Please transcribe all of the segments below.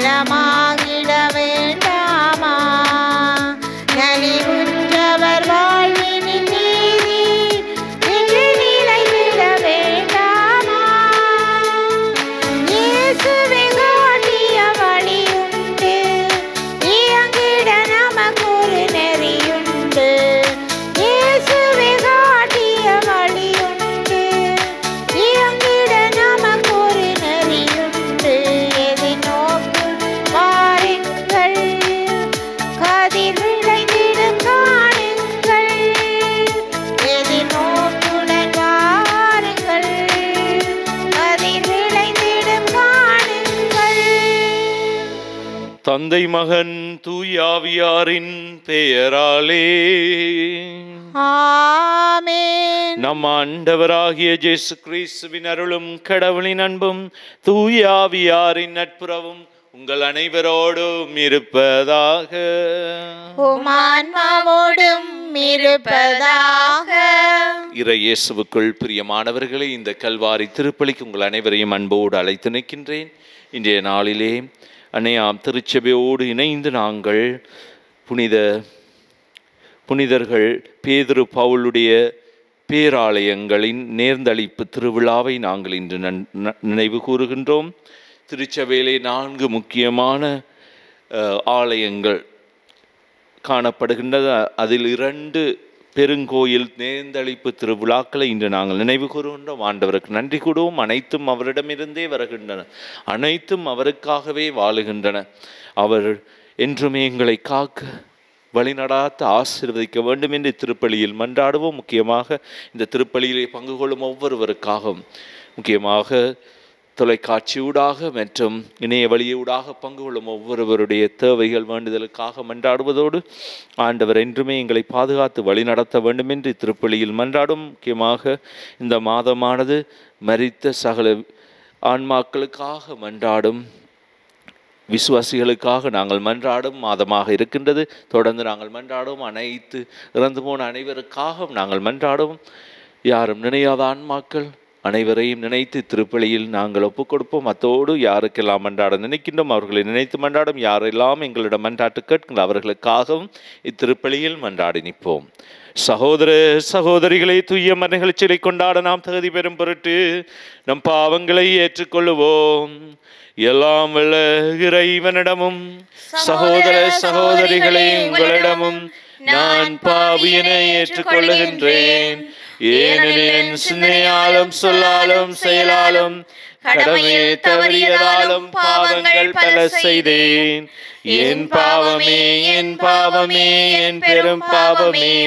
நலமாகிட வேண்டாமா? நலிவுற்றவர் வாழ்வினில் நீதி என்று நிலைத்திட வேண்டாமா? இயேசுவே காட்டிய வழியுண்டு, இயங்கிட நமக்கொரு நெறியுண்டு. இயேசுவே காட்டிய வழியுண்டு, இயங்கிட நமக்கொரு நெறியுண்டு. எதிர்நோக்கு வாருங்கள், கதிர் விளைந்திடும் காணுங்கள். எதிர்நோக்குடன் வாருங்கள், கதிர் விளைந்திடும் காணுங்கள். தந்தை மகன் தூயாவியாரின் பெயராலே ஆமென். நம் ஆண்டவராகிய இயேசு கிறிஸ்துவின் அருளும் கடவுளின் அன்பும் தூயாவியாரின் நட்புறவும் உங்கள் அனைவரோடும் இருப்பதாக. உம் ஆன்மாவோடும் இருப்பதாக. இறை இயேசுவுக்குள் பிரியமானவர்களே, இந்த கல்வாரி திருப்பலிக்கு உங்கள் அனைவரையும் அன்போடு அழைத்து நிற்கின்றேன். இன்றைய நாளிலே அன்னையாம் திருச்சபையோடு இணைந்து நாங்கள் புனிதர்கள் பேதுரு பவுலுடைய பேராலயங்களின் நேர்ந்தளிப்பு திருவிழாவை நாங்கள் இன்று நினைவு கூறுகின்றோம். திருச்சபையிலே 4 முக்கியமான ஆலயங்கள் காணப்படுகின்றது. அதில் 2 பெருங்கோயில் நேர்ந்தளிப்பு திருவிழாக்களை இன்று நாங்கள் நினைவு கூறுகின்றோம். ஆண்டவருக்கு நன்றி கூடுவோம். அனைத்தும் அவரிடமிருந்தே வருகின்றன, அனைத்தும் அவருக்காகவே வாழுகின்றன. அவர் என்றுமே எங்களை காக்க வழிநடாத்த ஆசீர்வதிக்க வேண்டும் என்று திருப்பலியில் மன்றாடுவோம். முக்கியமாக இந்த திருப்பலியிலே பங்கு கொள்ளும் ஒவ்வொருவருக்காகவும், முக்கியமாக தொலைக்காட்சியூடாக மற்றும் இணைய வழியூடாக பங்கு கொள்ளும் ஒவ்வொருவருடைய தேவைகள் வேண்டுதலுக்காக மன்றாடுவதோடு ஆண்டவர் என்றுமே எங்களை பாதுகாத்து வழி நடத்த வேண்டும் என்று திருப்பலியில் மன்றாடும். முக்கியமாக இந்த மாதமானது மரித்த சகல ஆன்மாக்களுக்காக மன்றாடும் விசுவாசிகளுக்காக நாங்கள் மன்றாடும் மாதமாக இருக்கின்றது. தொடர்ந்து நாங்கள் மன்றாடும் அனைத்து இறந்து போன அனைவருக்காகவும் நாங்கள் மன்றாடும். யாரும் நினையாத ஆன்மாக்கள் அனைவரையும் நினைத்து திருப்பலியில் நாங்கள் ஒப்புக் கொடுப்போம். அத்தோடு யாருக்கெல்லாம் மன்றாட நினைக்கின்றோம் அவர்களை நினைத்து மன்றாடும். யாரெல்லாம் எங்களிடம் மன்றாட்டு கேட்கின்ற அவர்களுக்காகவும் இத்திருப்பலியில் மன்றாடி நிற்போம். சகோதர சகோதரிகளை தூய மறைகளை கொண்டாட நாம் தகுதி பெறும் பொருட்டு நம் பாவங்களை ஏற்றுக்கொள்ளுவோம். எல்லாம் வல்ல இறைவனிடமும் சகோதர சகோதரிகளை உங்களிடமும் நான் பாவியனை ஏற்றுக்கொள்ளுகின்றேன். ஏனெனில் சிந்தனையாலும் சொல்லாலும் செயலாலும் கடமையை தவறியதாலும் பாவங்கள் பல செய்தேன். என் பாவமே, என் பாவமே, என் பெரும் பாவமே.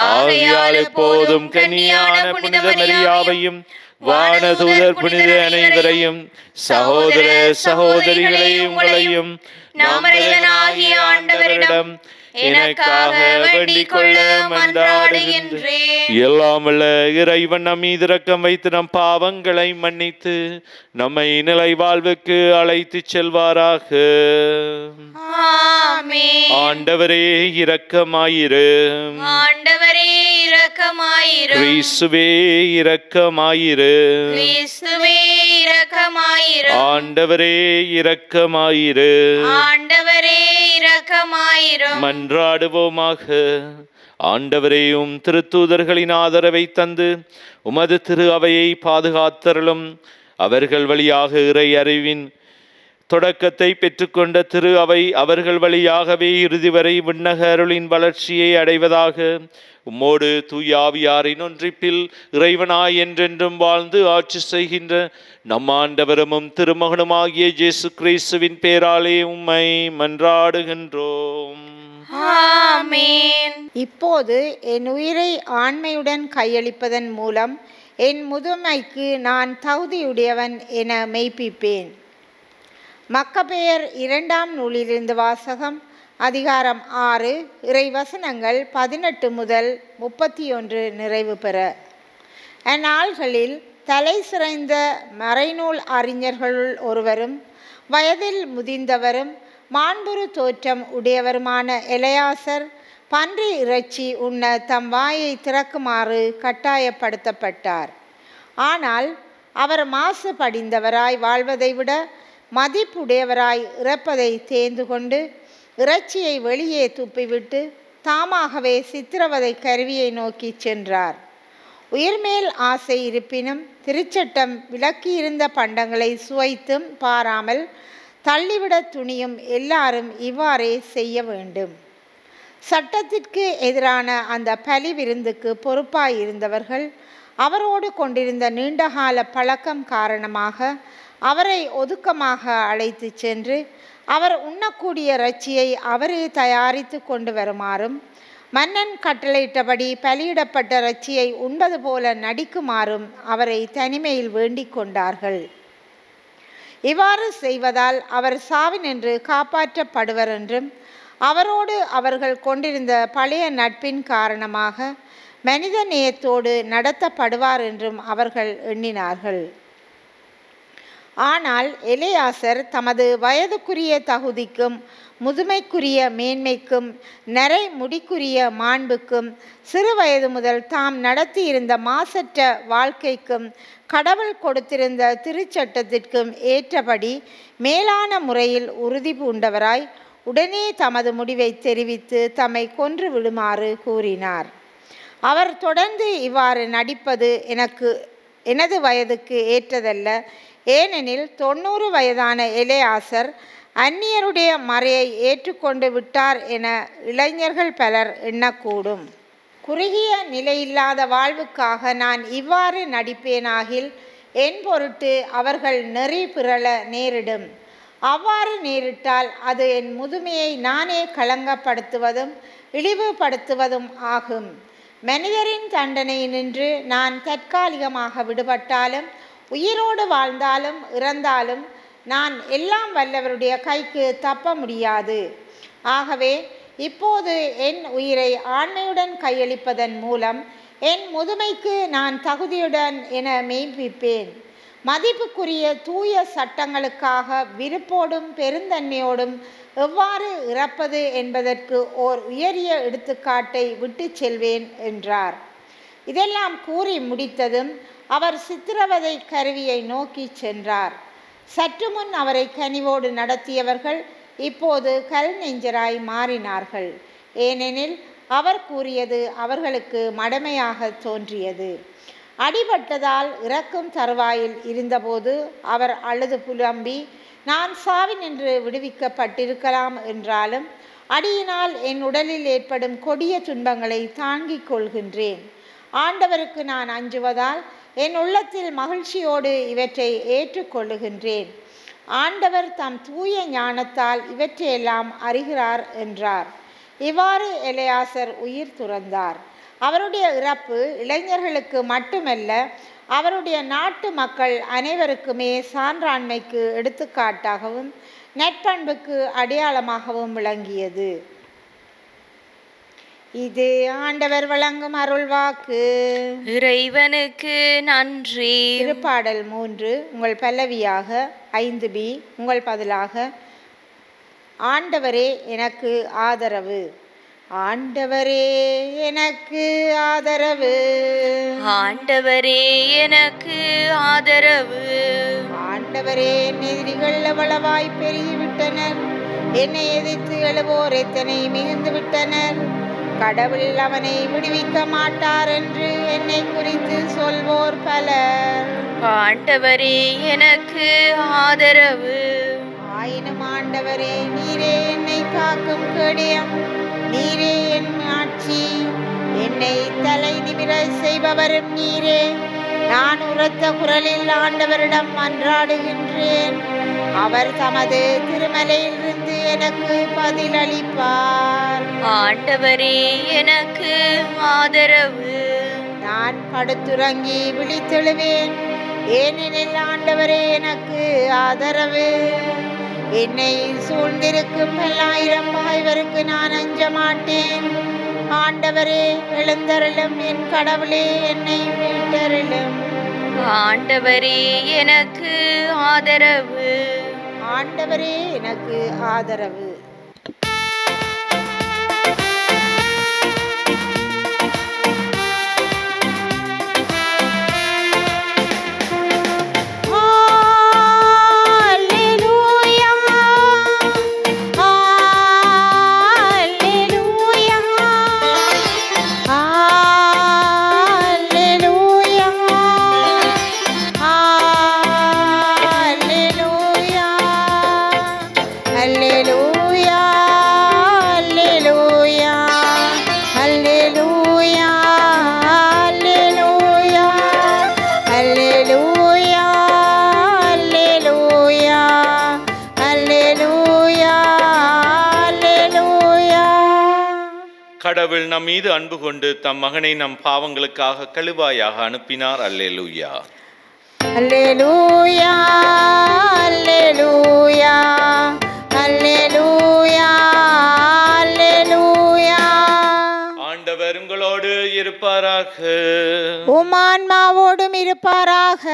ஆகையால் எப்போதும் கன்னியான புனித மரியாவையும் வானதூதர் புனித அனைவரையும் சகோதர சகோதரிகளை உங்களையும் நம் இறைவனாகிய ஆண்டவரிடம் எனக்காக வேண்டிக் கொள்ள மன்றாடுகின்றேன். எல்லாம் வல்ல இறைவன் நம் மீது இரக்கம் வைத்து நம் பாவங்களை மன்னித்து நம்மை நிலை வாழ்வுக்கு அழைத்து செல்வாராக. ஆமென். ஆண்டவரே இரக்கமாயிரும். ஆண்டவரே இரக்கமாயிரும். கிறிஸ்துவே இரக்கமாயிரும். கிறிஸ்துவே இரக்கமாயிரும். ஆண்டவரே இரக்கமாயிரும். ஆண்டவரே இரக்கமாயிரும். மன்றாடுவோமாக. ஆண்டவரேயும் திருத்தூதர்களின் ஆதரவை தந்து உமது திரு அவையை பாதுகாத்தருளும். அவர்கள் வழியாக இறை அறிவின் தொடக்கத்தை பெற்றுக்கொண்ட திரு அவை அவர்கள் வழியாகவே இறுதி வரை விண்ணக அருளின் வளர்ச்சியை அடைவதாக. உம்மோடு தூயாவியாரின் ஒன்றிப்பில் இறைவனாய் என்றென்றும் வாழ்ந்து ஆட்சி செய்கின்ற நம் ஆண்டவரும் திருமகனுமாகிய இயேசு கிறிஸ்துவின் பேராலே உம்மை மன்றாடுகின்றோம். ஆமென். இப்போது என் உயிரை ஆண்மையுடன் கையளிப்பதன் மூலம் என் முதுமைக்கு நான் தகுதியுடையவன் என மெய்ப்பிப்பேன். மக்கபேயர் 2ஆம் நூலிலிருந்து வாசகம். அதிகாரம் 6 இறைவசனங்கள் 18 முதல் 31 நிறைவு பெற. அந்நாள்களில் தலை சிறைந்த மறைநூல் அறிஞர்களுள் ஒருவரும் வயதில் முதிர்ந்தவரும் மாண்புறு தோற்றம் உடையவருமான எலயாசர் பன்றி இறைச்சி உண்ண தம் வாயை திறக்குமாறு கட்டாயப்படுத்தப்பட்டார். ஆனால் அவர் மாசு படிந்தவராய் வாழ்வதை விட மதிப்புடையவராய் இறப்பதை தேர்ந்து கொண்டு இறைச்சியை வெளியே துப்பிவிட்டு தாமாகவே சித்திரவதை கருவியை நோக்கி சென்றார். உயிர்மேல் ஆசை இருப்பினும் திருச்சட்டம் விலக்கியிருந்த பண்டங்களை சுவைத்தும் பாராமல் தள்ளிவிட துணியும் எல்லாரும் இவ்வாறே செய்ய வேண்டும். சட்டத்திற்கு எதிரான அந்த பலி விருந்துக்கு பொறுப்பாயிருந்தவர்கள் அவரோடு கொண்டிருந்த நீண்டகால பழக்கம் காரணமாக அவரை ஒதுக்கமாக அழைத்து சென்று அவர் உண்ணக்கூடிய இறைச்சியை அவரே தயாரித்து கொண்டு வருமாறும் மன்னன் கட்டளையிட்டபடி பலியிடப்பட்ட இறைச்சியை உண்பது போல நடிக்குமாறும் அவரை தனிமையில் வேண்டிக் கொண்டார்கள். இவ்வாறு செய்வதால் அவர் சாவினின்று காப்பாற்றப்படுவர் என்றும் அவரோடு அவர்கள் கொண்டிருந்த பழைய நட்பின் காரணமாக மனித நேயத்தோடு நடத்தப்படுவார் என்றும் அவர்கள் எண்ணினார்கள். ஆனால் எலியாசர் தமது வயதுக்குரிய தகுதிக்கும் முதுமைக்குரிய மேன்மைக்கும் நரை முடிக்குரிய மாண்புக்கும் சிறு வயது முதல் தாம் நடத்தியிருந்த மாசற்ற வாழ்க்கைக்கும் கடவுள் கொடுத்திருந்த திருச்சட்டத்திற்கும் ஏற்றபடி மேலான முறையில் உறுதி பூண்டவராய் உடனே தமது முடிவை தெரிவித்து தம்மை கொன்று விடுமாறு கூறினார். அவர் தொடர்ந்து இவ்வாறு நடிப்பது எனது வயதுக்கு ஏற்றதல்ல. ஏனெனில் 90 வயதான எலியாசர் அந்நியருடைய மறையை ஏற்றுக்கொண்டு விட்டார் என இளைஞர்கள் பலர் எண்ணக்கூடும். குறுகிய நிலையில்லாத வாழ்வுக்காக நான் இவ்வாறு நடிப்பேனாகில் என் பொருட்டு அவர்கள் நெறி பிறழ நேரிடும். அவ்வாறு நேரிட்டால் அது என் முதுமையை நானே களங்கப்படுத்துவதும் இழிவுபடுத்துவதும் ஆகும். மனிதரின் தண்டனை நின்று நான் தற்காலிகமாக விடுபட்டாலும் உயிரோடு வாழ்ந்தாலும் இறந்தாலும் நான் எல்லாம் வல்லவருடைய கைக்கு தப்ப முடியாது. ஆகவே இப்போது என் உயிரை ஆண்மையுடன் கையளிப்பதன் மூலம் என் முதுமைக்கு நான் தகுதியுடன் என மெய்ப்பிப்பேன். மதிப்புக்குரிய தூய சட்டங்களுக்காக விருப்போடும் பெருந்தன்மையோடும் எவ்வாறு இறப்பது என்பதற்கு ஓர் உயரிய எடுத்துக்காட்டை விட்டு செல்வேன் என்றார். இதெல்லாம் கூறி முடித்ததும் அவர் சித்திரவதை கருவியை நோக்கி சென்றார். சற்று முன் அவரை கனிவோடு நடத்தியவர்கள் இப்போது கல் நெஞ்சராய் மாறினார்கள். ஏனெனில் அவர் கூறியது அவர்களுக்கு மடமையாக தோன்றியது. அடிபட்டதால் இறக்கும் தருவாயில் இருந்தபோது அவர் அழுது புலம்பி, நான் சாவினின்று விடுவிக்கப்பட்டிருக்கலாம் என்றாலும் அடியினால் என் உடலில் ஏற்படும் கொடிய துன்பங்களை தாங்கிக் கொள்கின்றேன். ஆண்டவருக்கு நான் அஞ்சுவதால் என் உள்ளத்தில் மகிழ்ச்சியோடு இவற்றை ஏற்றுக்கொள்ளுகின்றேன். ஆண்டவர் தம் தூய ஞானத்தால் இவற்றையெல்லாம் அறிகிறார் என்றார். இவ்வாறு எலியாசர் உயிர் துறந்தார். அவருடைய இறப்பு இளைஞர்களுக்கு மட்டுமல்ல, அவருடைய நாட்டு மக்கள் அனைவருக்குமே சான்றாண்மைக்கு எடுத்துக்காட்டாகவும் நற்பண்புக்கு அடையாளமாகவும் விளங்கியது. இது ஆண்டவர் வழங்கும் அருள்வாக்கு. இறைவனுக்கு நன்றி. திருப்பாடல் 3 உங்கள் பல்லவியாக 5b உங்கள் பதிலாக. ஆண்டவரே எனக்கு ஆதரவு. ஆண்டவரே எனக்கு ஆதரவு. ஆண்டவரே எனக்கு ஆதரவு. ஆண்டவரே என் எதிரிகள் எவ்வளவாய் பெருகிவிட்டனர். என்னை எதிர்த்து எழுவோர் எத்தனை மிகுந்து விட்டனர். கடவுள் அவனை விடுவிக்க மாட்டார் என்று என்னை குறித்து சொல்வோர் பலர். ஆண்டவரே எனக்கு ஆதரவு. ஆயினும் ஆண்டவரே நீரே என்னை காக்கும் கேடயம். நீரே என் ஆட்சி. என்னை தலை நிமிர செய்பவரும் நீரே. நான் உரத்த குரலில் ஆண்டவரிடம் மன்றாடுகின்றேன். அவர் தமது திருமலையிலிருந்து எனக்கு பதிலளிப்பார். ஆண்டவரே எனக்கு ஆதரவு. நான் படுத்துறங்கி விழித்தெழுவேன். ஏனெனில் ஆண்டவரே எனக்கு ஆதரவு. என்னை சூழ்ந்திருக்கும் 1000 பகைவருக்கு நான் அஞ்ச மாட்டேன். ஆண்டவரே எழுந்தருளும். என் கடவுளே என்னை மீட்டருளும். ஆண்டவரே எனக்கு ஆதரவு. ஆண்டவரே எனக்கு ஆதரவு. Hallelujah. கடவுள் நம் மீது அன்பு கொண்டு தம் மகனை நம் பாவங்களுக்காக கழுவாயாக அனுப்பினார். அல்லேலூயா. அல்லேலூயா அல்லேலூயா அல்லேலூயா அல்லேலூயா. ஆண்டவர் உங்களோடு இருப்பாராக. உமான்மாவோடும் இருப்பாராக.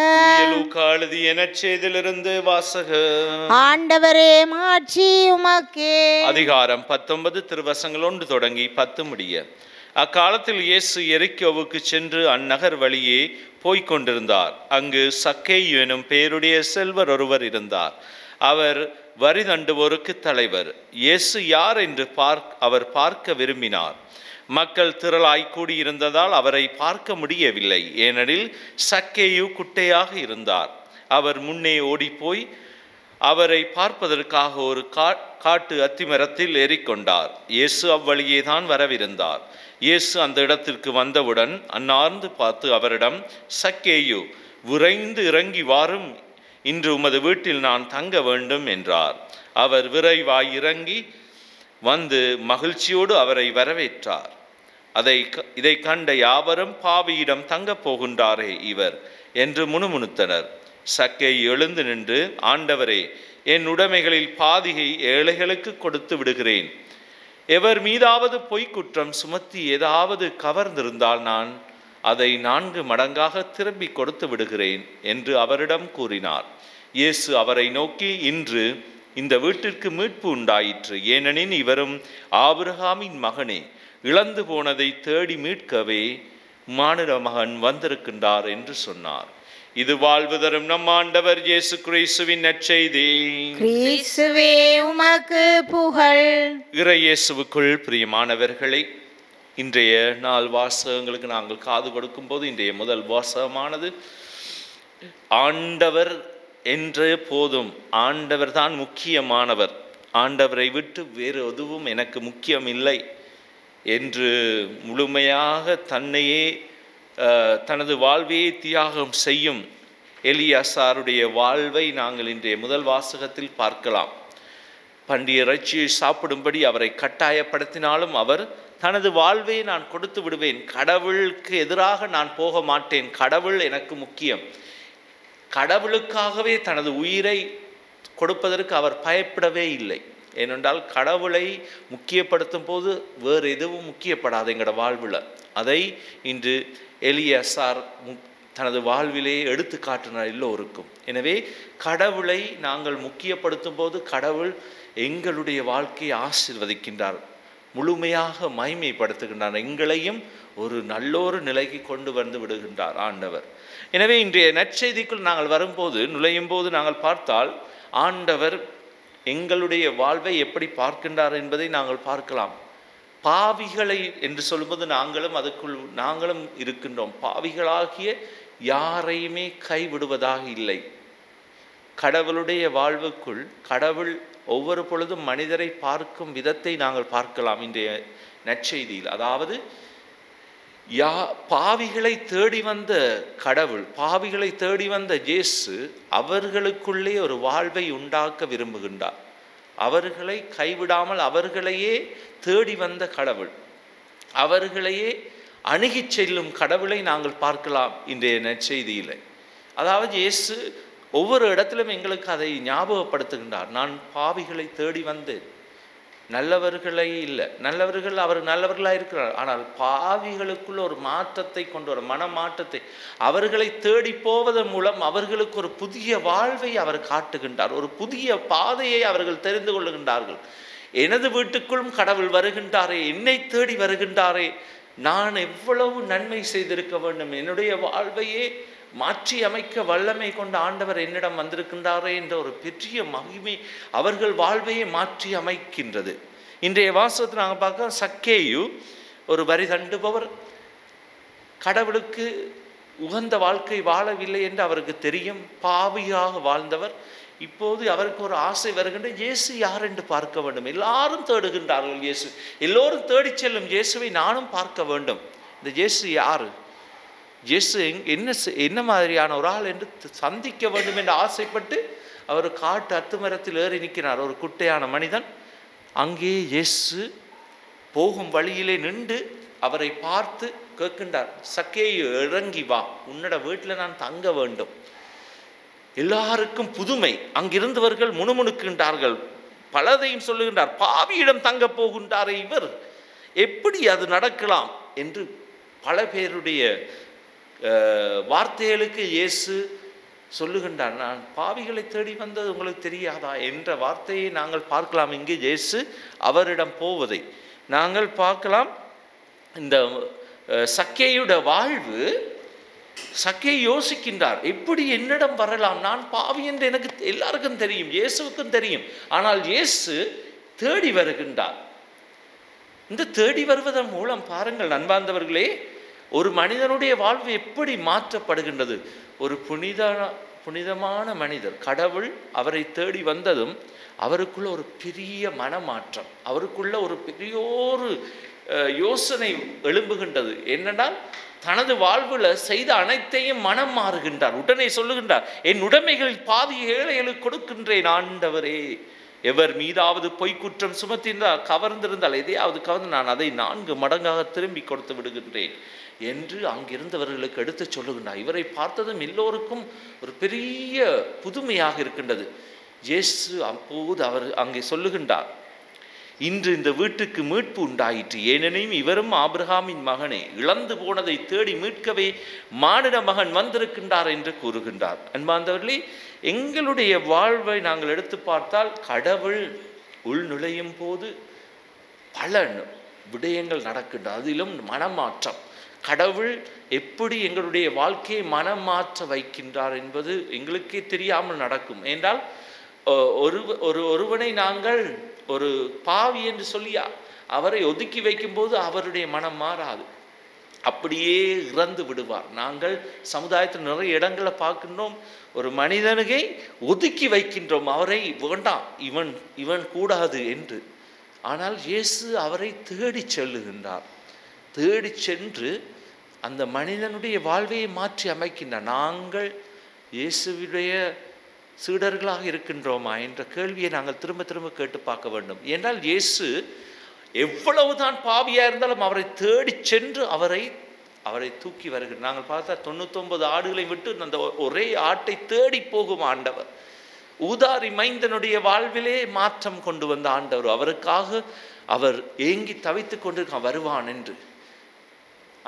லூக்கா எழுதிய நற்செய்தியிலிருந்து வாசகம். ஆண்டவரே மாட்சி உமக்கே. அதிகாரம் 19 திருவசனங்கள் 1 தொடங்கி 10 முடிய. அக்காலத்தில் இயேசு எரிக்கோவுக்கு சென்று அந்நகர் வழியே போய்க் கொண்டிருந்தார். அங்கு சக்கேயு எனும் பேருடைய செல்வர் ஒருவர் இருந்தார். அவர் வரி தண்டுவோருக்கு தலைவர். இயேசு யார் என்று அவர் பார்க்க விரும்பினார். மக்கள் திரளாய் கூடியிருந்ததால் அவரை பார்க்க முடியவில்லை. ஏனெனில் சக்கேயு குட்டையாக இருந்தார். அவர் முன்னே ஓடிப்போய் அவரை பார்ப்பதற்காக ஒரு காட்டு அத்திமரத்தில் ஏறிக்கொண்டார். இயேசு அவ்வழியே தான் வரவிருந்தார். இயேசு அந்த இடத்திற்கு வந்தவுடன் அன்னார்ந்து பார்த்து அவரிடம், சக்கேயு, விரைந்து இறங்கி வாரும், இன்று உமது வீட்டில் நான் தங்க வேண்டும் என்றார். அவர் விரைவாய் இறங்கி வந்து மகிழ்ச்சியோடு அவரை வரவேற்றார். இதை கண்ட யாவரும், பாவியிடம் தங்கப் போகின்றாரே இவர் என்று முணுமுணுத்தனர். சக்கேயு எழுந்து நின்று, ஆண்டவரே, என் உடைமைகளில் பாதியை ஏழைகளுக்கு கொடுத்து விடுகிறேன். எவர் மீதாவது பொய்க்குற்றம் சுமத்தி ஏதாவது கவர்ந்திருந்தால் நான் அதை 4 மடங்காக திரும்பி கொடுத்து விடுகிறேன் என்று அவரிடம் கூறினார். இயேசு அவரை நோக்கி, இன்று இந்த வீட்டிற்கு மீட்பு உண்டாயிற்று. ஏனெனில் இவரும் ஆபிரகாமின் மகனே. இழந்து போனதை தேடி மீட்கவே மானிட மகன் வந்திருக்கின்றார் என்று சொன்னார். இது வாழ்வு தரும் நம் ஆண்டவர் இயேசு கிறிஸ்துவின் நற்செய்தி. கிறிஸ்துவே உமக்கு புகழ். இறை இயேசுவுக்குள் பிரியமானவர்களே, இன்றைய நாள் வாசகங்களுக்கு நாங்கள் காது கொடுக்கும் போது இன்றைய முதல் வாசகமானது ஆண்டவர் என்று போதும், ஆண்டவர் தான் முக்கியமானவர், ஆண்டவரை விட்டு வேறு எதுவும் எனக்கு முக்கியம் இல்லை என்று முழுமையாக தன்னையே தனது வாழ்வையை தியாகம் செய்யும் எலியாசாருடைய வாழ்வை நாங்கள் இன்றைய முதல் வாசகத்தில் பார்க்கலாம். பண்டிகை இறைச்சியை சாப்பிடும்படி அவரை கட்டாயப்படுத்தினாலும் அவர் தனது வாழ்வை நான் கொடுத்து விடுவேன், கடவுளுக்கு எதிராக நான் போக மாட்டேன், கடவுள் எனக்கு முக்கியம், கடவுளுக்காகவே தனது உயிரை கொடுப்பதற்கு அவர் பயப்படவே இல்லை. ஏனென்றால் கடவுளை முக்கியப்படுத்தும் போது வேறு எதுவும் முக்கியப்படாது எங்களோட வாழ்வில். அதை இன்று எலியாசார் தனது வாழ்விலே எடுத்து காட்டினார் எல்லோருக்கும். எனவே கடவுளை நாங்கள் முக்கியப்படுத்தும் போது கடவுள் எங்களுடைய வாழ்க்கையை ஆசீர்வதிக்கின்றார், முழுமையாக மகிமைப்படுத்துகின்றார், எங்களையும் ஒரு நல்லொரு நிலைக்கு கொண்டு வந்து விடுகின்றார் ஆண்டவர். எனவே இன்றைய நற்செய்திக்குள் நாங்கள் வரும்போது, நுழையும் போது நாங்கள் பார்த்தால் ஆண்டவர் எங்களுடைய வாழ்வை எப்படி பார்க்கின்றார் என்பதை நாங்கள் பார்க்கலாம். பாவிகளை என்று சொல்லும்போது நாங்களும் இருக்கின்றோம். பாவிகளாகிய யாரையுமே கைவிடுவதாக இல்லை. கடவுளுடைய வாழ்வுக்குள் கடவுள் ஒவ்வொரு பொழுதும் மனிதரை பார்க்கும் விதத்தை நாங்கள் பார்க்கலாம் இன்றைய நற்செய்தியில். அதாவது பாவிகளை தேடி வந்த கடவுள், பாவிகளை தேடி வந்த இயேசு அவர்களுக்குள்ளே ஒரு வாழ்வை உண்டாக்க விரும்புகின்றார். அவர்களை கைவிடாமல் அவர்களையே தேடி வந்த கடவுள், அவர்களையே அணுகிச் செல்லும் கடவுளை நாங்கள் பார்க்கலாம் இன்றைய நற்செய்தியில். அதாவது இயேசு ஒவ்வொரு இடத்திலும் எங்களுக்கு அதை ஞாபகப்படுத்துகின்றார். நான் பாவிகளை தேடி வந்தேன், நல்லவர்களை இல்லை. அவர் நல்லவர்களாக இருக்கிறார், ஆனால் பாவிகளுக்குள்ள ஒரு மாற்றத்தை கொண்டு வர, மனமாற்றத்தை, அவர்களை தேடி போவதன் மூலம் அவர்களுக்கு ஒரு புதிய வாழ்வை அவர் காட்டுகின்றார், ஒரு புதிய பாதையை அவர்கள் தெரிந்து கொள்ளுகின்றார்கள். எனது வீட்டுக்குள்ளும் கடவுள் வருகின்றாரே, என்னை தேடி வருகின்றாரே, நான் எவ்வளவு நன்மை செய்திருக்க வேண்டும், என்னுடைய வாழ்வையே மாற்றி அமைக்க வல்லமை கொண்ட ஆண்டவர் என்னிடம் வந்திருக்கின்றாரே என்ற ஒரு பெரிய மகிமை அவர்கள் வாழ்வையே மாற்றி அமைக்கின்றது. இன்றைய வாசகத்தை நாங்கள் பார்க்க, சக்கேயு ஒரு வரி தண்டுபவர், கடவுளுக்கு உகந்த வாழ்க்கை வாழவில்லை என்று அவருக்கு தெரியும், பாவியாக வாழ்ந்தவர். இப்போது அவருக்கு ஒரு ஆசை வருகின்ற, இயேசு யார் என்று பார்க்க வேண்டும். எல்லாரும் தேடுகின்றார்கள் இயேசு, எல்லோரும் தேடி செல்லும் இயேசுவை நானும் பார்க்க வேண்டும். இந்த இயேசு யாரு, இயேசு என்ன மாதிரியான ஒரு ஆள் என்று சந்திக்க வேண்டும் என்று ஆசைப்பட்டு அவர் காட்டு அத்துமரத்தில் ஏறி நிற்கிறார். ஒரு குட்டையான மனிதன். அங்கே இயேசு போகும் வழியிலே நின்று அவரை பார்த்து கேட்கின்றார், சக்கேயு இறங்கி வா, உன்னோட வீட்டில் நான் தங்க வேண்டும். எல்லாருக்கும் புதுமை. அங்கிருந்தவர்கள் முணுமுணுக்கின்றார்கள், பலதையும் சொல்லுகின்றார். பாவியிடம் தங்க போகின்றாரே இவர், எப்படி அது நடக்கலாம் என்று பல பேருடைய வார்த்தைகளுக்கு இயேசு சொல்லுகின்றார். நான் பாவிகளை தேடி வந்தது உங்களுக்கு தெரியாதா என்ற வார்த்தையை நாங்கள் பார்க்கலாம். இங்கே இயேசு அவரிடம் போவதை நாங்கள் பார்க்கலாம். இந்த சக்கேயுடைய வாழ்வு, சக்கே யோசிக்கின்றார், எப்படி என்னிடம் வரலாம், நான் பாவி என்று எனக்கு எல்லாருக்கும் தெரியும், இயேசுவுக்கும் தெரியும். ஆனால் இயேசு தேடி வருகின்றார். இந்த தேடி வருவதன் மூலம் பாருங்கள் நண்பார்ந்தவர்களே, ஒரு மனிதனுடைய வாழ்வு எப்படி மாற்றப்படுகின்றது. ஒரு புனிதமான மனிதர், கடவுள் அவரை தேடி வந்ததும் அவருக்குள்ள ஒரு பெரிய மனமாற்றம், அவருக்குள்ள ஒரு பெரியோரு யோசனை எழும்புகின்றது. என்னென்றால் தனது வாழ்வில் செய்த அனைத்தையும் மனம் மாறுகின்றார். உடனே சொல்லுகின்றார், என் உடைமைகளில் பாதி ஏழைகளுக்கு கொடுக்கின்றேன் ஆண்டவரே. எவர் மீதாவது பொய்க்குற்றம் சுமத்திருந்தால், கவர்ந்திருந்தால், எதையாவது கவர்ந்து நான் அதை 4 மடங்காக திரும்பி கொடுத்து விடுகின்றேன் என்று அங்கிருந்தவர்களுக்கு எடுத்து சொல்லுகின்றார். இவரை பார்த்ததும் எல்லோருக்கும் ஒரு பெரிய புதுமையாக இருக்கின்றது. இயேசு அப்போது அவர் அங்கே சொல்லுகின்றார், இன்று இந்த வீட்டுக்கு மீட்பு உண்டாயிற்று, ஏனெனில் இவரும் ஆபிரகாமின் மகனே, இழந்து போனதை தேடி மீட்கவே மானிட மகன் வந்திருக்கின்றார் என்று கூறுகின்றார். அன்பார்ந்தவர்களே, எங்களுடைய வாழ்வை நாங்கள் எடுத்து பார்த்தால், கடவுள் உள் நுழையும் போது பல விடயங்கள் நடக்கின்றது. அதிலும் மனமாற்றம். கடவுள் எப்படி எங்களுடைய வாழ்க்கையை மனமாற்ற வைக்கின்றார் என்பது எங்களுக்கே தெரியாமல் நடக்கும். என்றால் ஒருவனை நாங்கள் ஒரு பாவி என்று சொல்லி அவரை ஒதுக்கி வைக்கும்போது அவருடைய மனம் மாறாது, அப்படியே இறந்து விடுவார். நாங்கள் சமுதாயத்தில் நிறைய இடங்களை பார்க்கின்றோம், ஒரு மனிதனுக்கை ஒதுக்கி வைக்கின்றோம், அவரை வேண்டாம், இவன் கூடாது என்று. ஆனால் இயேசு அவரை தேடி செல்லுகின்றார். தேடி சென்று அந்த மனிதனுடைய வாழ்வையை மாற்றி அமைக்கின்றார். நாங்கள் இயேசுவுடைய சீடர்களாக இருக்கின்றோமா என்ற கேள்வியை நாங்கள் திரும்ப திரும்ப கேட்டு பார்க்க வேண்டும். ஏனென்றால் இயேசு எவ்வளவுதான் பாவியாக இருந்தாலும் அவரை தேடி சென்று அவரை தூக்கி வருகிறார். நாங்கள் பார்த்தா 99 ஆடுகளை விட்டு அந்த ஒரே ஆட்டை தேடி போகும் ஆண்டவர். ஊதாரி மைந்தனுடைய வாழ்விலே மாற்றம் கொண்டு வந்த ஆண்டவர். அவருக்காக அவர் ஏங்கி தவித்து கொண்டிருக்க வருவான் என்று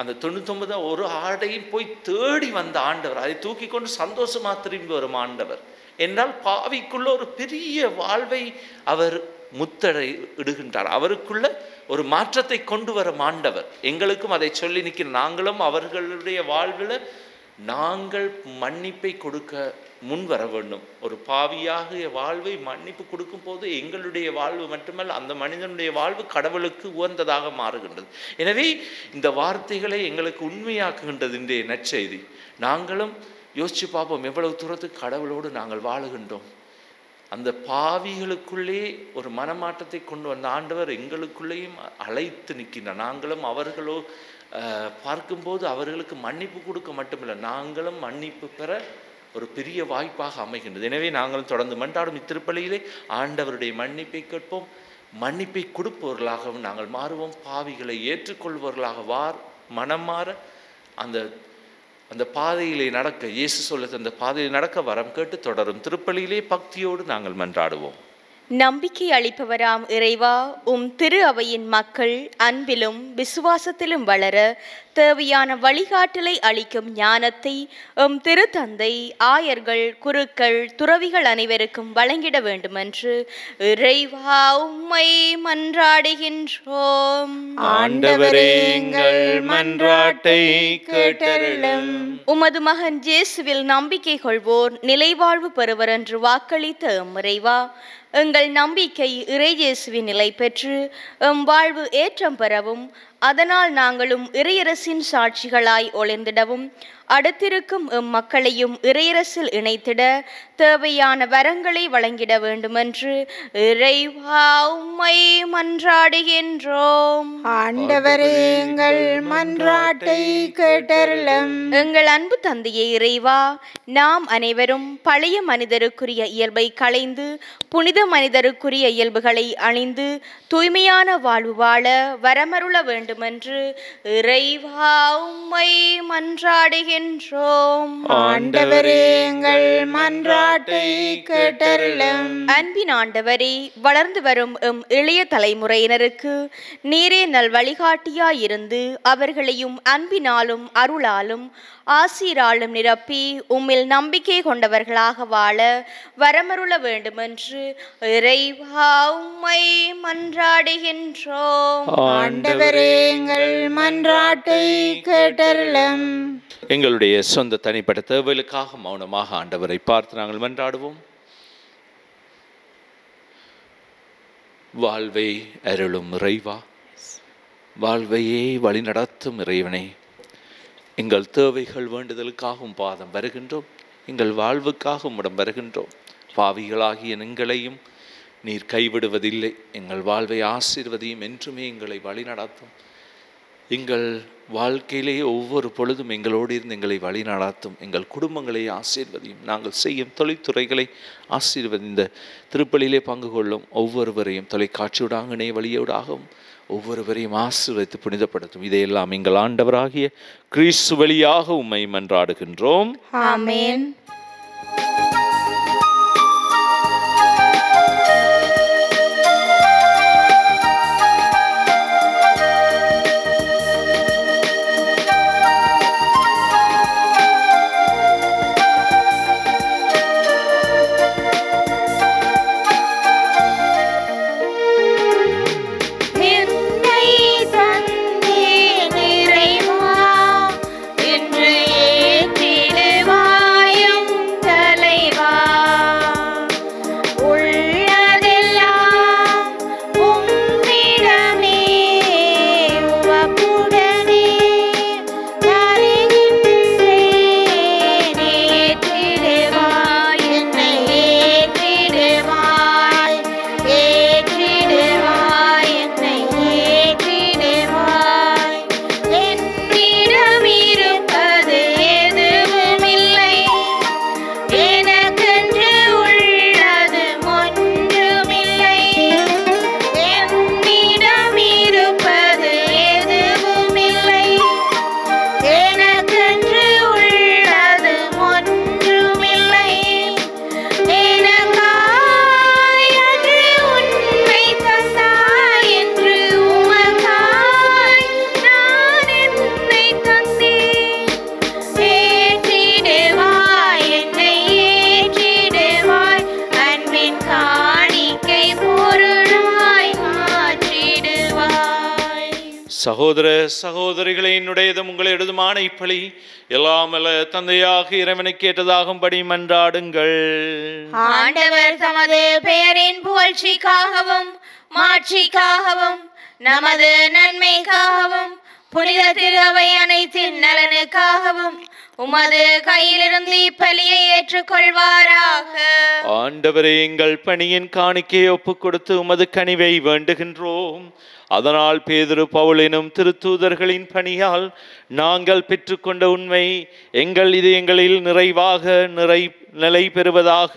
அந்த 99 ஒரு ஆடையும் போய் தேடி வந்த ஆண்டவர், அதை தூக்கி கொண்டு சந்தோஷமா திரும்பி வரும் ஆண்டவர். என்றால் பாவிக்குள்ள ஒரு பெரிய வாழ்வை அவர் முத்தடை இடுகின்றார். அவருக்குள்ள ஒரு மாற்றத்தை கொண்டு வரும் ஆண்டவர். எங்களுக்கும் அதை சொல்லி நிற்கிற நாங்களும் அவர்களுடைய வாழ்வில் நாங்கள் மன்னிப்பை கொடுக்க முன் வர வேண்டும். ஒரு பாவியாக வாழ்வை மன்னிப்பு கொடுக்கும் போது எங்களுடைய வாழ்வு மட்டுமல்ல, அந்த மனிதனுடைய வாழ்வு கடவுளுக்கு உகந்ததாக மாறுகின்றது. எனவே இந்த வார்த்தைகளை எங்களுக்கு உண்மையாக்குகின்றது இன்றைய நற்செய்தி. நாங்களும் யோசிச்சு பார்ப்போம், எவ்வளவு தூரத்துக்கு கடவுளோடு நாங்கள் வாழுகின்றோம். அந்த பாவிகளுக்குள்ளே ஒரு மனமாற்றத்தை கொண்டு வந்த ஆண்டவர் எங்களுக்குள்ளேயும் அழைத்து நிற்கின்றார். நாங்களும் அவர்களோ பார்க்கும்போது அவர்களுக்கு மன்னிப்பு கொடுக்க மட்டுமில்லை, நாங்களும் மன்னிப்பு பெற ஒரு பெரிய வாய்ப்பாக அமைகின்றது. எனவே நாங்களும் தொடர்ந்து மன்றாடும் இத்திருப்பலியிலே ஆண்டவருடைய மன்னிப்பை கேட்போம், மன்னிப்பை கொடுப்பவர்களாகவும் நாங்கள் மாறுவோம். பாவிகளை ஏற்றுக்கொள்பவர்களாக மனம் மாற அந்த பாதையிலே நடக்க, இயேசு சொல்ல அந்த பாதையில் நடக்க வரம் கேட்டு தொடரும் திருப்பலியிலே பக்தியோடு நாங்கள் மன்றாடுவோம். நம்பிக்கை அளிப்பவராம் இறைவா, உம் திரு அவையின் மக்கள் அன்பிலும் விசுவாசத்திலும் வளர தேவையான வழிகாட்டலை அளிக்கும் ஞானத்தை உம் திருத்தந்தை, ஆயர்கள், குருக்கள், துறவிகள் அனைவருக்கும் வழங்கிட வேண்டுமென்று இறைவா உம்மை மன்றாடுகின்றோம். ஆண்டவரே, எங்கள் மன்றாட்டை கேட்டருளும். உமது மகன் இயேசுவில் நம்பிக்கை கொள்வோர் நிலைவாழ்வு பெறுவர் என்று வாக்களித்த இறைவா, எங்கள் நம்பிக்கை இறை இயேசுவின் நிலை பெற்று எம் வாழ்வு ஏற்றம் பெறவும் அதனால் நாங்களும் இறையரசின் சாட்சிகளாய் ஒளிர்ந்திடவும் அடுத்திருக்கும் மக்களையும் இறையரசில் இணைத்திட தேவையான வரங்களை வழங்கிட வேண்டுமென்று இறைவா உம்மை மன்றாடுகின்றோம். ஆண்டவரே, எங்கள் மன்றாட்டை கேட்டருளும். எங்கள் அன்பு தந்தையே இறைவா, நாம் அனைவரும் பழைய மனிதருக்குரிய இயல்பை களைந்து புனித மனிதருக்குரிய இயல்புகளை அணிந்து தூய்மையான வாழ்வு வாழ வரமருள வேண்டுமென்று இறைவா உம்மை மன்றாடுகின்றோம். ஆண்டவரே, எங்கள் மன்றாட்டை கேட்டருளும். அன்பின் ஆண்டவரே, வளர்ந்து வரும் இளைய தலைமுறையினருக்கு நீரே நல் வழிகாட்டியாயிருந்து அவர்களையும் அன்பினாலும் அருளாலும் ஆசீராலும் நிரப்பி உம்மில் நம்பிக்கை கொண்டவர்களாக வாழ வரமருள வேண்டுமென்று இறைவா உம்மை மன்றாடுகின்றோம். ஆண்டவரே, எங்கள் மன்றாட்டை கேட்டருளும். எங்களுடைய சொந்த தனிப்பட்ட தேவைகளுக்காக மௌனமாக ஆண்டவரை பார்த்து நாங்கள் மன்றாடுவோம். வாழ்வை அருளும் இறைவா, வாழ்வையே வழிநடத்தும் இறைவனே, எங்கள் தேவைகள் வேண்டுதலுக்காகவும் பாதம் வருகின்றோம். எங்கள் வாழ்வுக்காக உம்மிடம் வருகின்றோம். பாவிகளாகிய எங்களையும் நீர் கைவிடுவதில்லை. எங்கள் வாழ்வை ஆசீர்வதியும் என்றுமே எங்களை வழிநடத்தும். எங்கள் வாழ்க்கையிலே ஒவ்வொரு பொழுதும் எங்களோடு இருந்து எங்களை வழி நடத்தும். எங்கள் குடும்பங்களை ஆசீர்வதியும். நாங்கள் செய்யும் தொழில்துறைகளை ஆசீர்வதி. இந்த திருப்பலியிலே பங்கு கொள்ளும் ஒவ்வொருவரையும் தொலைக்காட்சியூடாக இணைய வழியோடாகவும் ஒவ்வொருவரையும் ஆசீர்வதித்து புனிதப்படுத்தும். இதையெல்லாம் எங்கள் ஆண்டவராகிய கிறிஸ்து வழியாக உம்மை மன்றாடுகின்றோம். ஆமென். சகோதர சகோதரிகளே, என்னுடையதும் உங்களுடையதுமான இப்பலி எல்லாம் வல்ல தந்தையாக இறைவனை கேட்டதாகும்படி மன்றாடுங்கள். ஆண்டவர் தமது பெயரின் புகழ்ச்சிக்காகவும் மாட்சிக்காகவும் நமது நன்மைக்காகவும் புனித திருவை அனைத்தின் நலனுக்காகவும் உமது கையிலிருந்து இப்பலியை ஏற்றுக்கொள்வாராக. ஆண்டவரே, எங்கள் பணியின் காணிக்கையை ஒப்புக் கொடுத்து உமது கனிவை வேண்டுகின்றோம். அதனால் பேதுரு பவுல் எனும் திருத்தூதர்களின் பணியால் நாங்கள் பெற்றுக்கொண்ட உண்மை எங்கள் இதயங்களில் நிறைவாக நிலை பெறுவதாக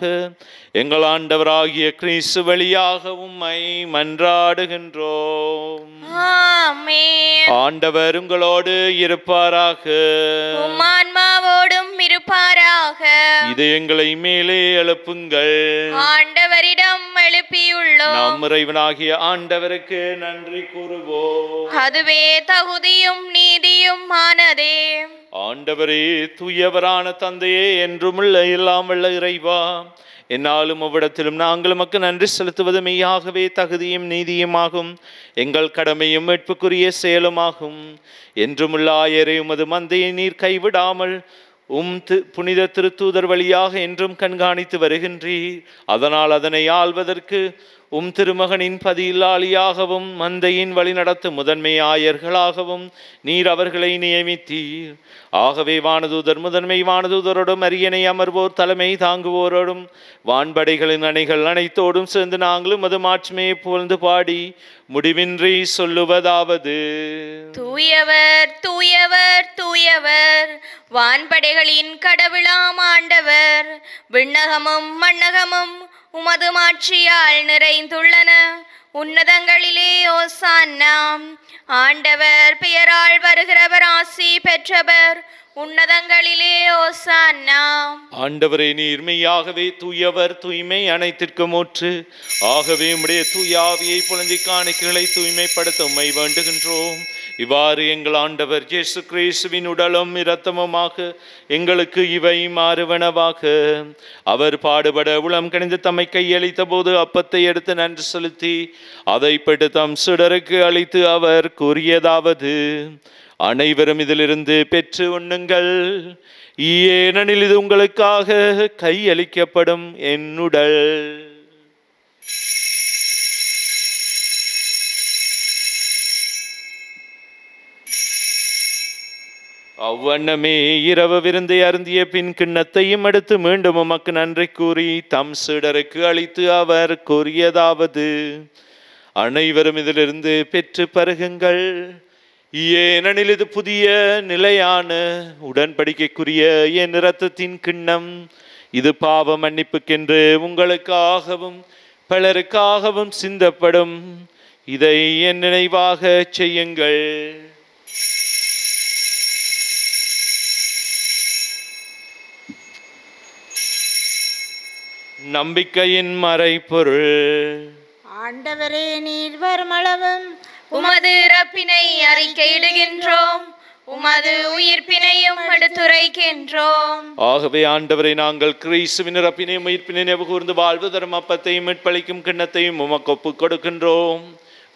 எங்கள் ஆண்டவராகிய கிறிஸ்து வழியாக உம்மை மன்றாடுகின்றோம். ஆமென். ஆண்டவர் உங்களோடு இருப்பாராக. உம் ஆன்மாவோடும் இருப்பாராக. இதயங்களை மேலே எழுப்புங்கள். ஆண்டவரிடம் எழுப்பியுள்ளோம். நம் இறைவனாகிய ஆண்டவருக்கு நன்றி கூறுவோம். அதுவே தகுதியும் நீதியும் ஆனதே. ஆண்டவரே, தூயவரான தந்தையே, என்றுமுள்ள எல்லாம் வல்ல இறைவா, என்னாலும் அவ்விடத்திலும் நாங்கள் உமக்கு நன்றி செலுத்துவது மெய்யாகவே தகுதியும் நீதியுமாகும், எங்கள் கடமையும் மீட்புக்குரிய செயலுமாகும். என்றுமுள்ள ஆயரை உமது மந்தையை நீர் கைவிடாமல் புனித திருத்தூதர் வழியாக என்றும் கண்காணித்து வருகின்றீர். அதனால் அதனை ஆள்வதற்கு உம் திருமகனின் பதியில்லாளியாகவும் மந்தையின் வழிநடத்தும் முதன்மை ஆயர்களாகவும் நீர் அவர்களை நியமித்தீர். ஆகவே வானதூதர் முதன்மை வானதூதரோடும் அரியணை அமர்வோர் தலைமை தாங்குவோரோடும் வான்படைகளின் அணைகள் அனைத்தோடும் சேர்ந்து நாங்களும் அது மாட்சிமையை புகழ்ந்து பாடி முடிவின்றி சொல்லுவதாவது: தூயவர் தூயவர் தூயவர், வான்படைகளின் கடவுளாம் ஆண்டவர். விண்ணகமும் மண்ணகமும் உமது மாட்சியால் நிறைந்துள்ளன. உன்னதங்களிலே ஓசான்னா. ஆண்டவர் பெயரால் வருகிறவர் ஆசி பெற்றவர். உன்னதங்களிலே ஓசான்னா. ஆண்டவரே, நீர் மெய்யாகவே தூயவர், தூய்மை அனைத்திற்கும் ஊற்று. ஆகவே உம்முடைய தூய ஆவியை புலந்தி காணிக்கைகளை தூய்மைப்படுத்த உம்மை வேண்டுகின்றோம். இவ்வாறு எங்கள் ஆண்டவர் இயேசு கிறிஸ்துவின் உடலும் இரத்தமுமாக எங்களுக்கு இவை மாறுவனவாக. அவர் பாடுபட உளம் கணிந்து தம்மை கையளித்த போது அப்பத்தை எடுத்து நன்றி செலுத்தி அதை பெற்று தம் சுடருக்கு அளித்து அவர் கூறியதாவது: அனைவரும் இதிலிருந்து பெற்று உண்ணுங்கள். ஏனெனில் இது உங்களுக்காக கையளிக்கப்படும் என் உடல். அவ்வண்ணமே இரவு விருந்தை அருந்திய பின் கிண்ணத்தையும் எடுத்து மீண்டும் உமக்கு நன்றி கூறி தம் சீடருக்கு அளித்து அவர் கூறியதாவது: அனைவரும் இதிலிருந்து பெற்று பருகுங்கள். ஏனெனில் இது புதிய நிலையான உடன்படிக்கைக்குரிய என் இரத்தத்தின் கிண்ணம். இது பாவ மன்னிப்புக்கென்று உங்களுக்காகவும் பலருக்காகவும் சிந்தப்படும். இதை என் நினைவாக செய்யுங்கள். நம்பிக்கையின் மறைபொருள். ஆண்டவரே, நீர் வருமளவும் உமது இறப்பினை அறிக்கையிடுகின்றோம், உமது உயிர்ப்பினையும் எடுத்துரைக்கின்றோம். ஆகவே ஆண்டவரை, நாங்கள் கிறிஸ்துவின் இறப்பினையும் உயிர்ப்பினையும் நினைவுகூர்ந்து வாழ்வு தரும் அப்பத்தையும் மீட்பளிக்கும் கிண்ணத்தையும் உமக்கு ஒப்புக் கொடுக்கின்றோம்.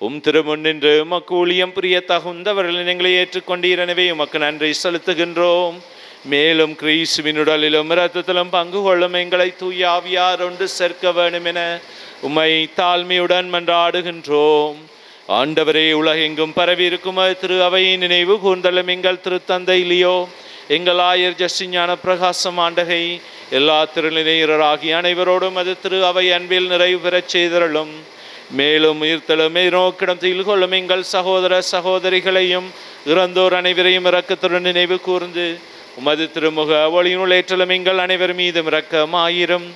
உம் திருமுன் நின்று உமக்கு ஊழியம் புரிய தகுந்தவர்கள் எங்களை ஏற்றுக்கொண்டீர். எனவே உமக்கு நன்றி செலுத்துகின்றோம். மேலும் கிறிஸ்துவின் உடலிலும் இரத்தத்திலும் பங்கு கொள்ளும் எங்களை தூய ஆவியார் ஒன்று சேர்க்க வேண்டும் என உம்மை தாழ்மையுடன் மன்றாடுகின்றோம். ஆண்டவரே, உலகெங்கும் பரவி இருக்கும் திரு அவையை நினைவு கூர்ந்தலும் எங்கள் திருத்தந்தை லியோ, எங்கள் ஆயர் ஜஸ்டிஞான பிரகாசம் ஆண்டகை, எல்லா திருநிலையராகிய அனைவரோடும் அது திரு அவை அன்பில் நிறைவு பெறச் செய்தருளும். மேலும் உயிர்த்தலும் நோக்கிடம் தீல் கொள்ளும் எங்கள் சகோதர சகோதரிகளையும் இறந்தோர் அனைவரையும் இரக்கத்துடன் நினைவு கூர்ந்து உமது திருமுக ஒளியினுள் ஏற்றலும் எங்கள் அனைவர் மீதும் இரக்கமாயிரும்.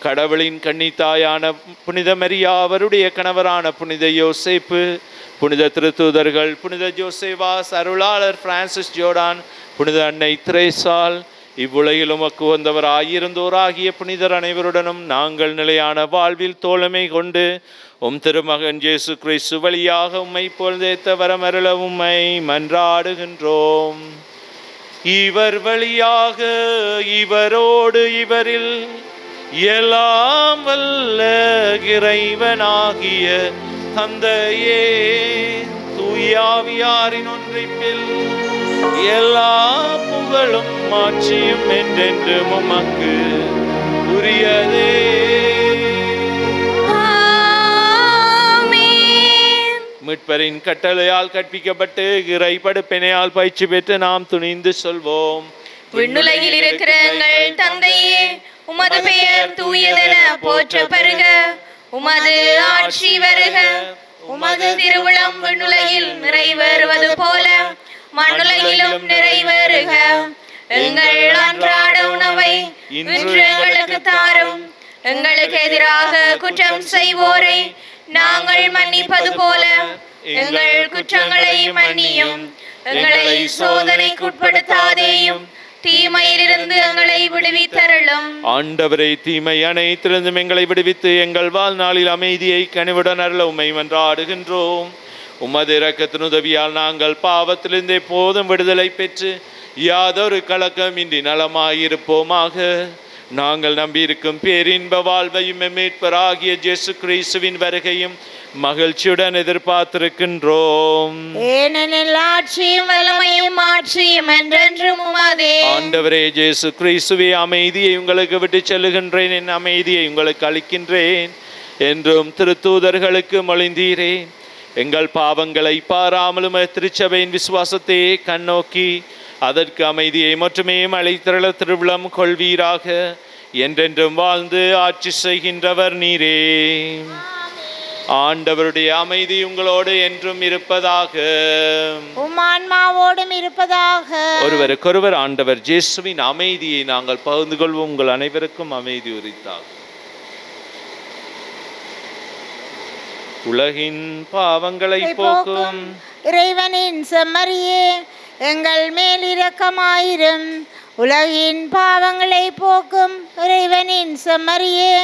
கடவுளின் கன்னித்தாயான புனித மரியா, அவருடைய கணவரான புனித யோசேப்பு, புனித திருத்தூதர்கள், புனித ஜோசேவாஸ், அருளாளர் பிரான்சிஸ் ஜோர்டான், புனித அன்னை திரேசால், இவ்வுலகில் உமக்கு வந்தவராயிருந்தோராகிய புனிதர் அனைவருடனும் நாங்கள் நிலையான வாழ்வில் தோழமை கொண்டு உம் திருமகன் இயேசு கிறிஸ்து வழியாக உம்மை பொழுதேத்த வரமருள உம்மை மன்றாடுகின்றோம். இவர் வழியாக இவரோடு இவரில் எல்லாம் வல்ல இறைவனாகிய தந்தையே, தூயாவியாரின் ஒன்றிப்பில் எல்லா புகழும் மாட்சியும் என்றென்று உமக்கு உரியதே. மீட்பரின் கட்டளையால் கற்பிக்கப்பட்டு இறை படுப்பினையால் பயிற்சி பெற்று நாம் துணிந்து சொல்வோம்: விண்ணுலகில் இருக்கிற எங்கள் தந்தையே, உமது பெயர் தூயதென போற்ற பெறுக. உமது ஆட்சி வருக. உமது திருவுளம் விண்ணுலகில் நிறைவேறுவது போல மண்ணுலகிலும் நிறைவேறுக. எங்கள் அன்றாட உணவை இன்று எங்களுக்கு தாரும். எங்களுக்கு எதிராக குற்றம் செய்வோரை நாங்கள் மன்னிப்பது போல எங்கள் குற்றங்களை மன்னியும். எங்களை சோதனைக்குட்படுத்தாதேயும், தீமையிலிருந்து எங்களை விடுவித்தருளும். ஆண்டவரை, தீமை அனைத்திலிருந்தும் எங்களை விடுவித்து எங்கள் வாழ்நாளில் அமைதியை கனிவுடன் அருள உம்மை மன்றாடுகின்றோம். உமது இரக்கத்தின் உதவியால் நாங்கள் பாவத்திலிருந்து எப்போதும் விடுதலை பெற்று யாதொரு கலக்கமின்றி நலமாயிருப்போமாக. நாங்கள் நம்பியிருக்கும் பேரின்ப வாழ்வையும் மீட்பராகிய இயேசு கிறிஸ்துவின் வருகையும் மகிழ்ச்சியுடன் எதிர்பார்த்திருக்கின்றோம். ஏனெனில் ஆட்சியும் வல்லமையும் மாட்சியும் என்றென்றும் உமதே. ஆண்டவரே இயேசு கிறிஸ்துவே, அமைதியை உங்களுக்கு விட்டு செல்லுகின்றேன், என் அமைதியை உங்களுக்கு அளிக்கின்றேன். என்றும் திருத்தூதர்களுக்கு மொழிந்தீரே. எங்கள் பாவங்களை பாராமலும் திருச்சபையின் விசுவாசத்தை கண்ணோக்கி அதற்கு அமைதியை மட்டுமே அழைத்திரள திருவிழம் கொள்வீராக. என்றென்றும் வாழ்ந்து ஆட்சி செய்கின்றவர் நீரே. ஆண்டவருடைய அமைதி உங்களோடு என்றும் இருப்பதாக. உம் ஆன்மாவோடும் இருப்பதாக. ஒருவருக்கொருவர் ஆண்டவர் இயேசுவின் அமைதியை நாங்கள் பகிர்ந்து கொள்வோம். உங்கள் அனைவருக்கும் அமைதி உரித்தாக. உலகின் பாவங்களை போக்கும் இறைவனின் செம்மறியே, எங்கள் மேல் இரக்கமாயிரும். உலகின் பாவங்களை போக்கும் இறைவனின் செம்மறியே,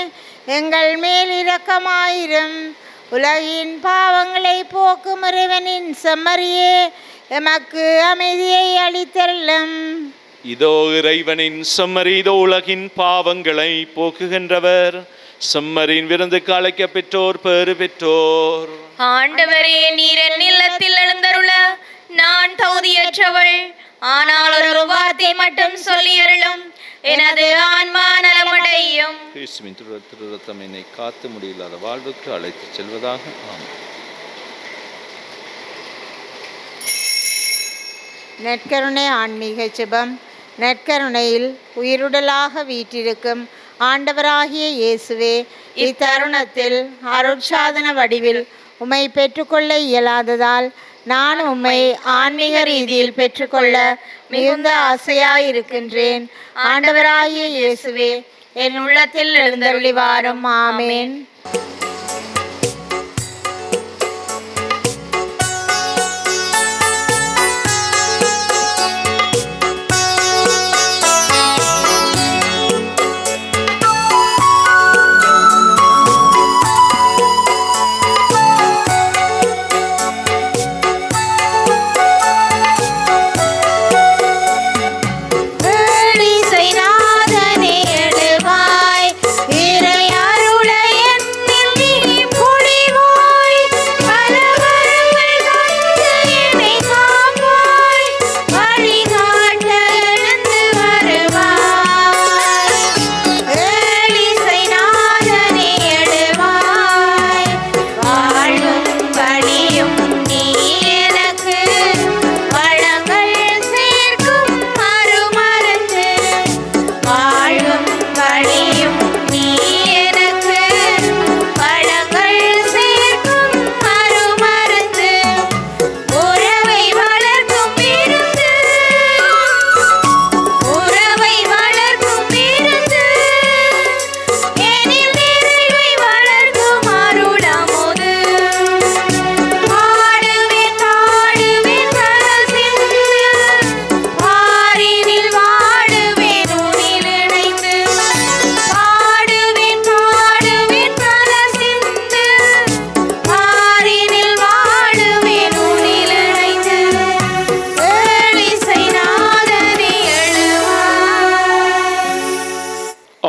எங்கள் மேல் இரக்கமாயிரும். உலகின் பாவங்களை போக்கும் இறைவனின் செம்மறியே, எமக்கு அமைதியை அளித்தருளும். இதோ இறைவனின் செம்மறி, இதோ உலகின் பாவங்களை போக்குகின்றவர். செம்மறியின் விருந்துக்கு அழைக்க பெற்றோர் பேறு பெற்றோர். ஆண்டவரே, நீர் என் இல்லத்தில் எழுந்தருள நான் தகுதியற்றவள். ஆனால் ஒரு வார்த்தை மட்டும் சொல்லி அருளும், எனது ஆன்மா நலமடையும். கிறிஸ்துவின் திரு ரத்தம் என்னை காத்து முடியில்லாத வாழ்வுக்கு அழைத்து செல்வதாக. ஆமென். நற்கருணை ஆன்மீக ஜெபம். நற்கருணையில் உயிருடலாக வீற்றிருக்கும் ஆண்டவராகிய இயேசுவே, இத்தருணத்தில் அருட்சாதன வடிவில் உம்மை பெற்றுக்கொள்ள இயலாததால் நான் உம்மை ஆன்மீக ரீதியில் பெற்றுக்கொள்ள மிகுந்த ஆசையாயிருக்கின்றேன். ஆண்டவராகிய இயேசுவே, என் உள்ளத்தில் எழுந்தருளி வாரும். ஆமேன்.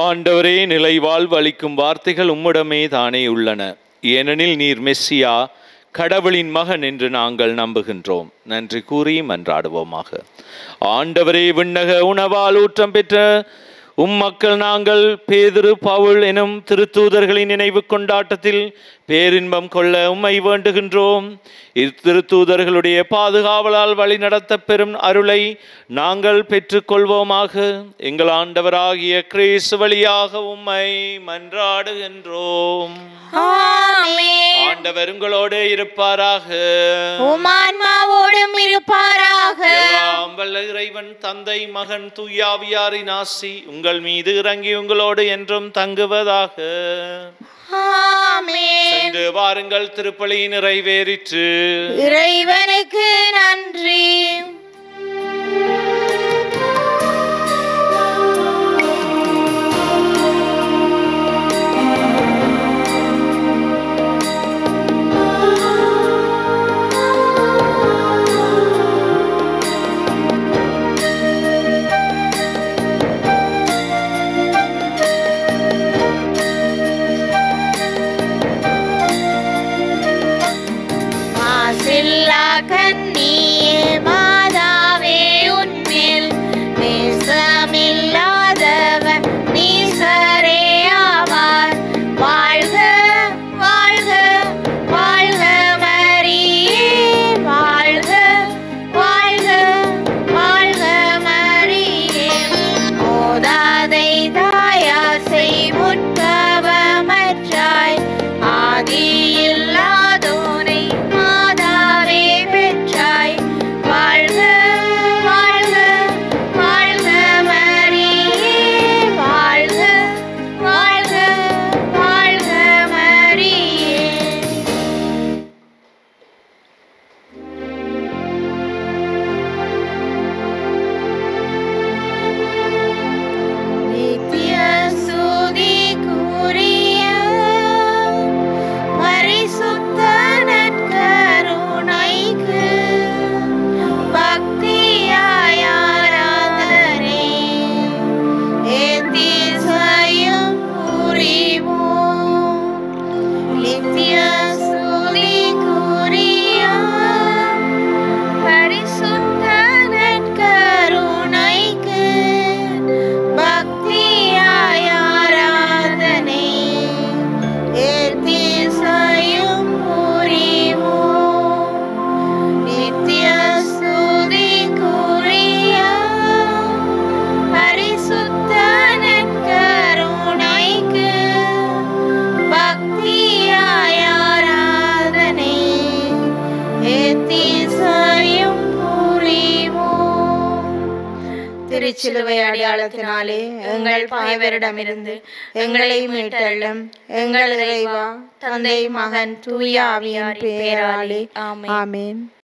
ஆண்டவரே, நிலை வாழ்வு அளிக்கும் வார்த்தைகள் உம்மிடமே தானே உள்ளன. ஏனெனில் நீர் மெஸ்ஸியா, கடவுளின் மகன் என்று நாங்கள் நம்புகின்றோம். நன்றி கூறி மன்றாடுவோமாக. ஆண்டவரே, விண்ணக உணவால் ஊற்றம் பெற்ற மக்கள் நாங்கள் பேதுரு, பவுல் எனும் திருத்தூதர்களின் நினைவு கொண்டாட்டத்தில் பேரின்பம் கொள்ள உம்மை வேண்டுகின்றோம். இத்திருத்தூதர்களுடைய பாதுகாவலால் வழி நடத்த பெறும் அருளை நாங்கள் பெற்றுக்கொள்வோமாக. எங்கள் ஆண்டவராகிய கிறிஸ்து வழியாக உம்மை மன்றாடுகின்றோம். ஆண்டவர் உங்களோடு இருப்பாராக. உம் ஆன்மாவோடும் இருப்பாராக. எல்லாம் வல்ல இறைவன் தந்தை, மகன், தூயாவியாரின் ஆசி உங்கள் மீது இறங்கி உங்களோடு என்றும் தங்குவதாக. ஆமென். சென்று வாருங்கள், திருப்பலி நிறைவேறிற்று. இறைவனுக்கு நன்றி. கன்னியே மாதாவே, உன்மேல் நேசமில்லாதவர் நீசரே ஆவார். வாழ்க திருச்சிலுவை அடையாளத்தினாலே எங்கள் பகைவரிடமிருந்து எங்களை மீட்டள்ளும். எங்கள் இறைவா, தந்தை, மகன், தூய ஆவியின் பெயராலே ஆமென்.